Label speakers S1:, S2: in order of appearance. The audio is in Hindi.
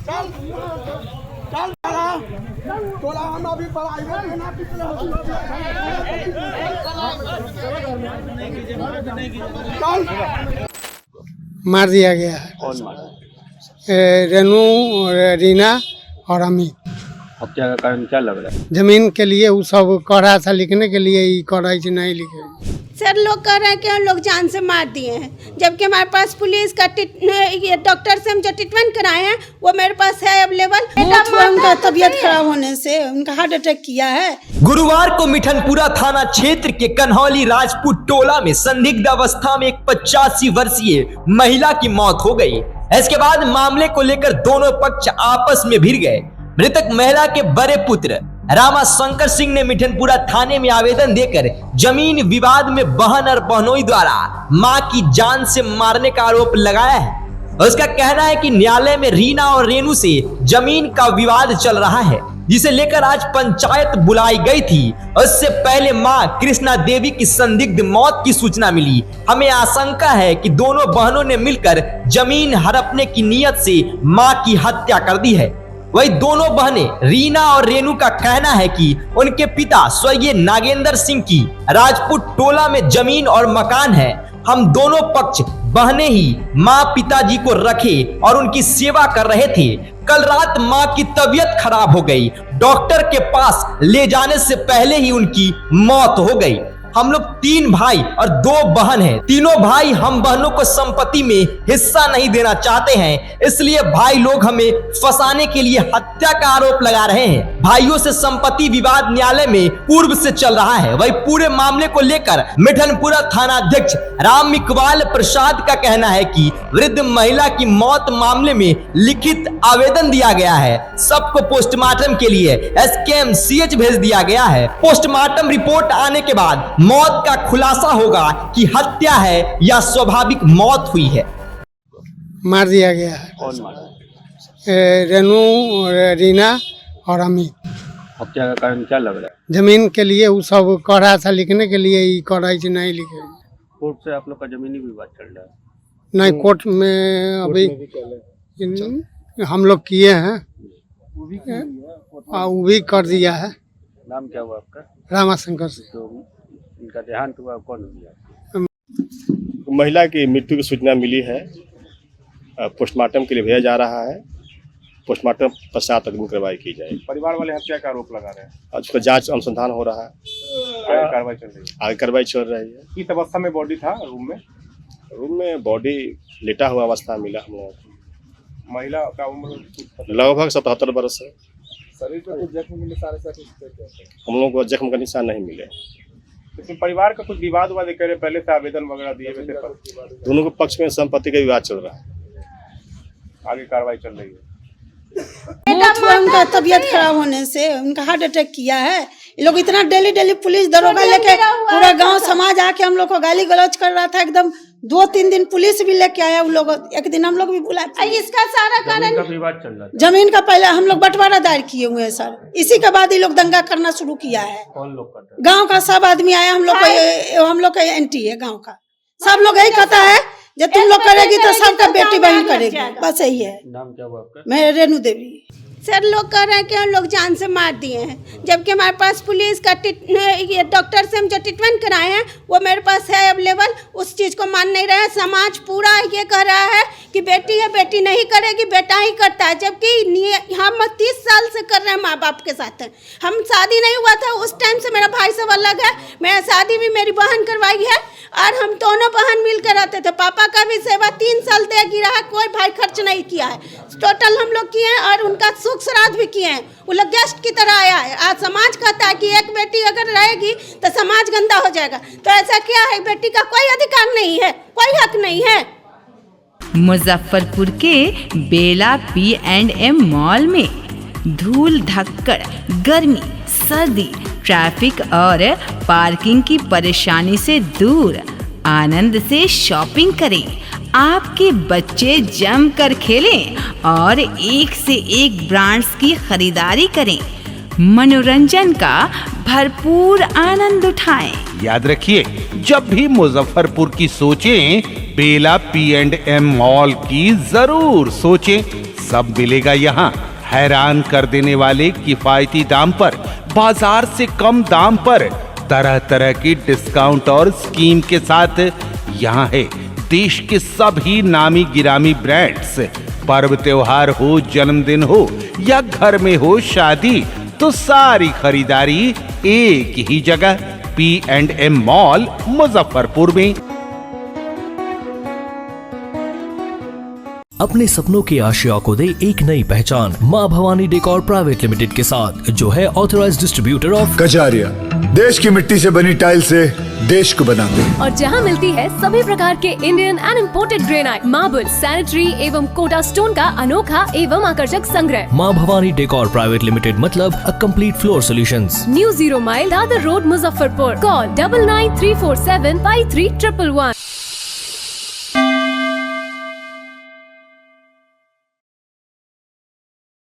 S1: चल तोला हम अभी प्राइवेट में ना पिछले चल
S2: मार दिया गया है।
S3: कौन मारा?
S2: रेनू, रीना और अमित।
S3: हत्या का कारण क्या लग रहा है?
S2: जमीन के लिए वो सब कह रहा था लिखने के लिए, ही कह रहा नहीं लिखे।
S4: सर लोग कह रहे हैं कि हम लोग जान से मार दिए हैं, जबकि हमारे पास पुलिस का डॉक्टर से हम जो ट्रीटमेंट कराए हैं वो मेरे पास है अवेलेबल।
S5: उनका तबीयत खराब होने से उनका हार्ट अटैक किया है।
S6: गुरुवार को मिठनपुरा थाना क्षेत्र के कन्हौली राजपूत टोला में संदिग्ध अवस्था में एक 85 वर्षीय महिला की मौत हो गई। इसके बाद मामले को लेकर दोनों पक्ष आपस में भिड़ गए। मृतक महिला के बड़े पुत्र रामा शंकर सिंह ने मिठनपुरा थाने में आवेदन देकर जमीन विवाद में बहन और बहनोई द्वारा मां की जान से मारने का आरोप लगाया है। उसका कहना है कि न्यायालय में रीना और रेनू से जमीन का विवाद चल रहा है, जिसे लेकर आज पंचायत बुलाई गई थी। उससे पहले मां कृष्णा देवी की संदिग्ध मौत की सूचना मिली। हमें आशंका है कि दोनों बहनों ने मिलकर जमीन हड़पने की नीयत से मां की हत्या कर दी है। वही दोनों बहनें रीना और रेनू का कहना है कि उनके पिता स्वर्गीय नागेंद्र सिंह की राजपूत टोला में जमीन और मकान है। हम दोनों पक्ष बहनें ही मां पिताजी को रखे और उनकी सेवा कर रहे थे। कल रात मां की तबीयत खराब हो गई। डॉक्टर के पास ले जाने से पहले ही उनकी मौत हो गई। हम लोग 3 भाई और 2 बहन हैं। तीनों भाई हम बहनों को संपत्ति में हिस्सा नहीं देना चाहते हैं, इसलिए भाई लोग हमें फंसाने के लिए हत्या का आरोप लगा रहे हैं। भाइयों से संपत्ति विवाद न्यायालय में पूर्व से चल रहा है। वही पूरे मामले को लेकर मिठनपुरा थाना अध्यक्ष राम इकबाल प्रसाद का कहना है कि वृद्ध महिला की मौत मामले में लिखित आवेदन दिया गया है। सबको पोस्टमार्टम के लिए SKMCH भेज दिया गया है। पोस्टमार्टम रिपोर्ट आने के बाद मौत का खुलासा होगा कि हत्या है या स्वाभाविक मौत हुई है।
S2: मार दिया गया है।
S3: कौन मारा?
S2: रेनू, रीना और अमित।
S3: हत्या का कारण क्या लग रहा है?
S2: जमीन के लिए वो सब कह रहा था लिखने के लिए, ही कह रहा नहीं लिखे।
S3: कोर्ट से आप लोग का जमीनी विवाद चल रहा है?
S2: नहीं, कोर्ट में अभी हम लोग किए हैं, वो भी कर दिया है।
S3: नाम क्या हुआ आपका?
S2: रामा शंकर सिंह।
S3: तो इनका देहांत हुआ, कौन हुआ?
S7: महिला की मृत्यु की सूचना मिली है। पोस्टमार्टम के लिए भेजा जा रहा है। पोस्टमार्टम पश्चात अग्रिम कार्रवाई की जाएगी।
S8: परिवार वाले हत्या का आरोप लगा रहे हैं।
S7: आज उसका जांच अनुसंधान हो रहा है।
S8: आगे कार्रवाई चल रही है।
S7: आगे कार्रवाई चल रही है।
S8: किस अवस्था में बॉडी था रूम में?
S7: रूम में बॉडी लेटा हुआ अवस्था मिला हम लोगों को।
S8: महिला का उम्र
S7: लगभग 77 वर्ष है।
S8: शरीर पर कुछ जख्म मिले? सारे
S7: हम लोगों को जख्म का निशान नहीं मिले।
S8: इसमें परिवार का कुछ विवाद हुआ देख रहे, पहले से आवेदन वगैरह दिए हुए थे।
S7: दोनों के पक्ष में संपत्ति का विवाद चल रहा है।
S8: आगे कार्रवाई चल रही है।
S5: उनका तबीयत खराब होने से उनका हार्ट अटैक किया है। ये लोग इतना डेली पुलिस दरोगा लेके पूरा गांव समाज आके हम लोग को गाली गलौज कर रहा था। एकदम 2-3 दिन पुलिस भी लेके आया। उन लोग एक दिन हम लोग भी बुलाए।
S4: इसका सारा कारण
S3: विवाद चल रहा था।
S5: जमीन का पहले हम लोग बंटवारा दायर किए हुए हैं सर। इसी के बाद ये लोग दंगा करना शुरू किया है।
S3: कौन लोग करते हैं?
S5: गाँव का सब आदमी आया। हम लोग का एंटी है गाँव का। सब लोग यही कहता है जब तुम लोग करेगी तो सबका बेटी बहन करेगी। बस यही है।
S3: नाम क्या हुआ आपका?
S5: मैं रेनू देवी।
S4: सर लोग कह रहे हैं कि हम लोग जान से मार दिए हैं, जबकि हमारे पास पुलिस का डॉक्टर से हम जो ट्रीटमेंट कराए हैं वो मेरे पास है अवेलेबल। उस चीज़ को मान नहीं रहे हैं। समाज पूरा ये कह रहा है कि बेटी है, बेटी नहीं करेगी, बेटा ही करता है, जबकि हम 30 साल से कर रहे हैं माँ बाप के साथ। हम शादी नहीं हुआ था उस टाइम से मेरा भाई सब अलग है। मैं शादी भी मेरी बहन करवाई है और हम दोनों बहन मिलकर रहते थे। पापा का भी सेवा 3 साल तक गिरा है, कोई भाई खर्च नहीं किया है। टोटल हम लोग किए हैं और उनका सुख श्राद्ध भी किए हैं। वो लोग गेस्ट की तरह आया है। आज समाज कहता है कि एक बेटी अगर रहेगी तो समाज गंदा हो जाएगा। तो ऐसा क्या है? बेटी का कोई अधिकार नहीं है, कोई हक नहीं है।
S9: मुजफ्फरपुर के बेला P&M मॉल में धूल धक्कड़, गर्मी, सर्दी, ट्रैफिक और पार्किंग की परेशानी से दूर आनंद से शॉपिंग करें। आपके बच्चे जमकर खेलें और एक से एक ब्रांड्स की खरीदारी करें। मनोरंजन का भरपूर आनंद उठाएं।
S10: याद रखिए, जब भी मुजफ्फरपुर की सोचें, बेला P&M मॉल की जरूर सोचें। सब मिलेगा यहाँ। हैरान कर देने वाले किफायती दाम पर, बाजार से कम दाम पर, तरह तरह की डिस्काउंट और स्कीम के साथ यहाँ है देश के सभी नामी गिरामी ब्रांड्स। पर्व त्योहार हो, जन्मदिन हो या घर में हो शादी, तो सारी खरीदारी एक ही जगह P&M मॉल मुजफ्फरपुर में।
S11: अपने सपनों के आशिया को दे एक नई पहचान माँ भवानी डेकोर प्राइवेट लिमिटेड के साथ, जो है ऑथराइज्ड डिस्ट्रीब्यूटर ऑफ
S12: कजारिया। देश की मिट्टी से बनी टाइल से देश को बनाते हैं,
S13: और जहां मिलती है सभी प्रकार के Indian and imported granite, marble, sanitary एवं कोटा स्टोन का अनोखा एवं आकर्षक संग्रह।
S11: माँ भवानी डेकोर प्राइवेट लिमिटेड मतलब a complete floor solutions.
S13: New 0 mile Dadar road Muzaffarpur. Call 9934753111।